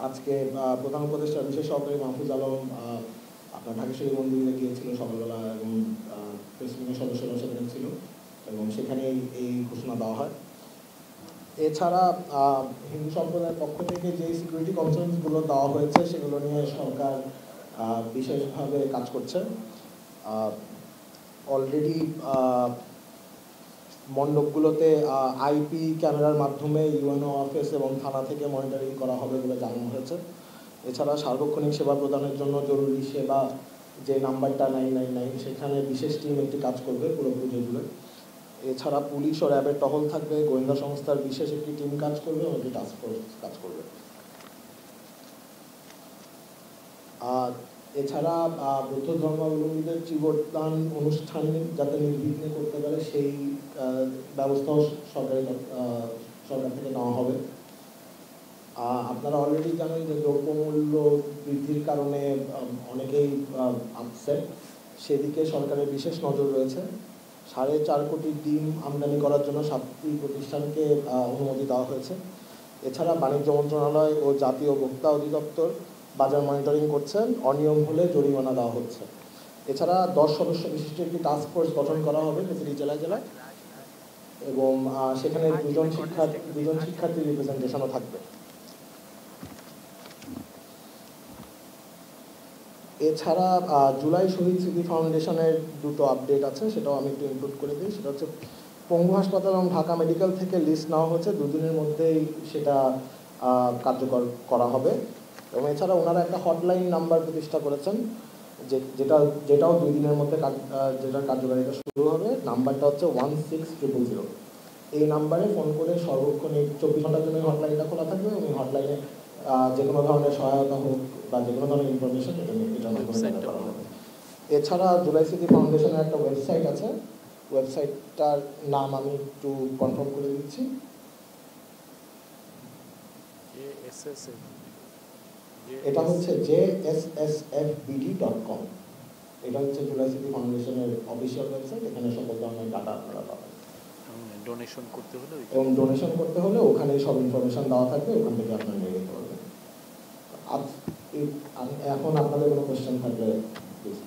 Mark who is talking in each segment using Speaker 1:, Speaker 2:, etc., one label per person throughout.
Speaker 1: আজকে প্রধান উপদেষ্টা বিশেষ সহকারী মাহফুজ আলম আপনার ঢাকেশ্বরী মন্দিরে গিয়েছিল সকালবেলা এবং প্রেসিডেন্টের সদস্যরা সেখানে ছিল এবং সেখানেই এই ঘোষণা দেওয়া হয়। এছাড়া হিন্দু সম্প্রদায়ের পক্ষ থেকে যে সিকিউরিটি কনসার্নসগুলো দেওয়া হয়েছে সেগুলো নিয়ে সরকার বিশেষভাবে কাজ করছে। অলরেডি মণ্ডপগুলোতে আইপি ক্যামেরার মাধ্যমে ইউএনও অফিস এবং থানা থেকে মনিটরিং করা হবে বলে জানানো হয়েছে। এছাড়া সার্বক্ষণিক সেবা প্রদানের জন্য জরুরি সেবা যে নাম্বারটা 999 সেখানে বিশেষ টিম একটি কাজ করবে পুরো পুজোগুলো। এছাড়া পুলিশ ও র্যাবের টহল থাকবে, গোয়েন্দা সংস্থার বিশেষ একটি টিম কাজ করবে এবং একটি টাস্ক ফোর্স কাজ করবে। এছাড়া বৌদ্ধ ধর্মাবলম্বীদের চিবদান অনুষ্ঠান যাতে নির্বিঘ্নে করতে পারে সেই ব্যবস্থাও সরকার থেকে নেওয়া হবে। আপনারা অলরেডি জানেন যে দ্রব্যমূল্য বৃদ্ধির কারণে অনেকেই আপসেট, সেদিকে সরকারের বিশেষ নজর রয়েছে। 4.5 কোটি ডিম আমদানি করার জন্য 7টি প্রতিষ্ঠানকে অনুমতি দেওয়া হয়েছে। এছাড়া বাণিজ্য মন্ত্রণালয় ও জাতীয় ভোক্তা অধিদপ্তর বাজার মনিটরিং করছেন, অনিয়ম হলে জরিমানা দেওয়া হচ্ছে। এছাড়া 10 সদস্য বিশিষ্ট একটি টাস্ক ফোর্স গঠন করা হবে প্রতিটি জেলায় জেলায় এবং সেখানে দুজন শিক্ষার্থীর রিপ্রেজেন্টেশনও থাকবে। এছাড়া জুলাই শহীদ স্মৃতি ফাউন্ডেশনের দুটো আপডেট আছে, সেটাও আমি একটু ইনক্লুড করে দিই। সেটা হচ্ছে পঙ্গু হাসপাতাল এবং ঢাকা মেডিকেল থেকে লিস্ট নেওয়া হচ্ছে, 2 দিনের মধ্যেই সেটা কার্যকর করা হবে। এবং এছাড়া ওনারা একটা হটলাইন নাম্বার প্রতিষ্ঠা করেছেন যেটাও 2 দিনের মধ্যে যেটার কার্যকারিতা শুরু হবে। নাম্বারটা হচ্ছে 16000। এই নাম্বারে ফোন করে সর্বক্ষণ 24 ঘন্টার জন্য হটলাইনটা খোলা থাকবে এবং এই হটলাইনে যে কোনো ধরনের সহায়তা হোক বা যে কোনো ধরনের ইনফরমেশন এটা করা হবে। এছাড়া জুলাই স্মৃতি ফাউন্ডেশনের একটা ওয়েবসাইট আছে, ওয়েবসাইটটার নাম আমি একটু কনফার্ম করে দিচ্ছি। এটা হচ্ছে JSSFBD.com। এটা হচ্ছে জুলাই স্মৃতি ফাউন্ডেশনের অফিসিয়াল ওয়েবসাইট। এখানে সকল ধরনের ডাটা আপনারা পাবেন। ডোনেশন করতে হলে ওখানে সব ইনফরমেশন দেওয়া থাকবে, ওখান থেকে আপনারা নিয়ে যেতে পারবেন। এখন আপনাদের কোনো কোয়েশ্চেন থাকলে প্লিজ।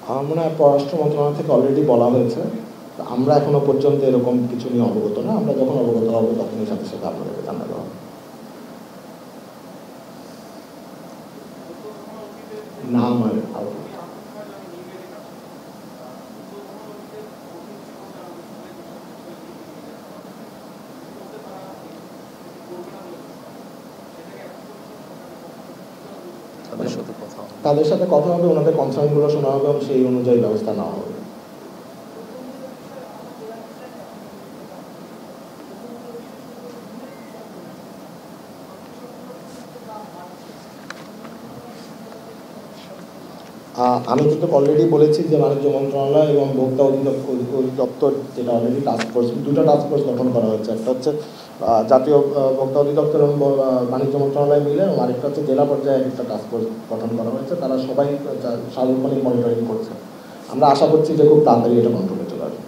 Speaker 1: আমার মনে হয় পররাষ্ট্র মন্ত্রণালয় থেকে অলরেডি বলা হয়েছে। আমরা এখনো পর্যন্ত এরকম কিছু নিয়ে অবগত না। আমরা যখন অবগত হবো তখনই সাথে সাথে আপনাদেরকে জানানো হবে। নাম আর তাদের সাথে কথা হবে, ওনাদের কনসার্নগুলো শোনা হবে এবং সেই অনুযায়ী ব্যবস্থা নেওয়া হবে। আমি কিন্তু অলরেডি বলেছি যে বাণিজ্য মন্ত্রণালয় এবং ভোক্তা অধিদপ্তর যেটা অলরেডি টাস্কফোর্স, দুটো টাস্কফোর্স গঠন করা হয়েছে। একটা হচ্ছে জাতীয় ভোক্তা অধিদপ্তর এবং বাণিজ্য মন্ত্রণালয় মিলে, এবং আরেকটা হচ্ছে জেলা পর্যায়ে একটা টাস্কফোর্স গঠন করা হয়েছে। তারা সবাই সার্বক্ষণিক মনিটরিং করছে। আমরা আশা করছি যে খুব তাড়াতাড়ি এটা কন্ট্রোলে চলে আসবে।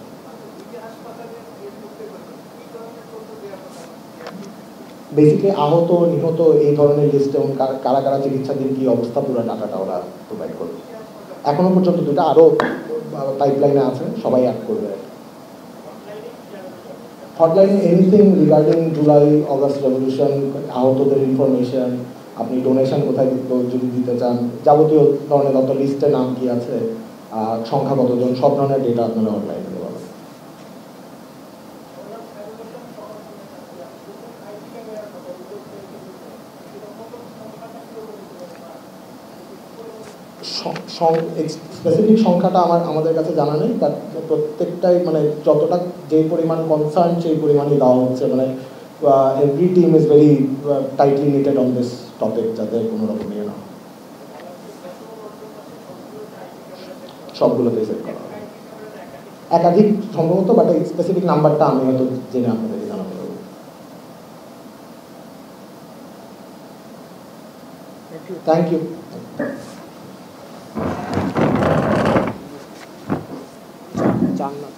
Speaker 1: বেসিক্যালি আহত, নিহত এই ধরনের লিস্ট এবং কারা কারা চিকিৎসাধীন কী অবস্থা পুরো ডাটাটা ওরা প্রোভাইড করবে। এখনো পর্যন্ত দুটো আরও পাইপলাইনে আছে, সবাই অ্যাড করবে। হটলাইনে anything regarding July August revolution, আহতদের ইনফরমেশন, আপনি ডোনেশন কোথায় যদি দিতে চান, যাবতীয় ধরনের তথ্য, লিস্টে নাম কি আছে, সংখ্যা কতজন, সব ধরনের ডেটা আপনারা হটলাইনে দিতে পারবেন। স্পেসিফিক সংখ্যাটা আমাদের কাছে জানা নেই, বাট প্রত্যেকটাই মানে যতটা যেই পরিমাণ কনসার্ন সেই পরিমাণই দেওয়া হচ্ছে। মানে every team is very tightly knitted on this topic, যাতে কোনো রকম ইয়ে না সবগুলোতেই সেট করা হয়। একাধিক সম্ভবত, বাট এই স্পেসিফিক নাম্বারটা আমি হয়তো জেনে আপনাদেরকে জানাতে পারবো। Thank you. জান্নাত।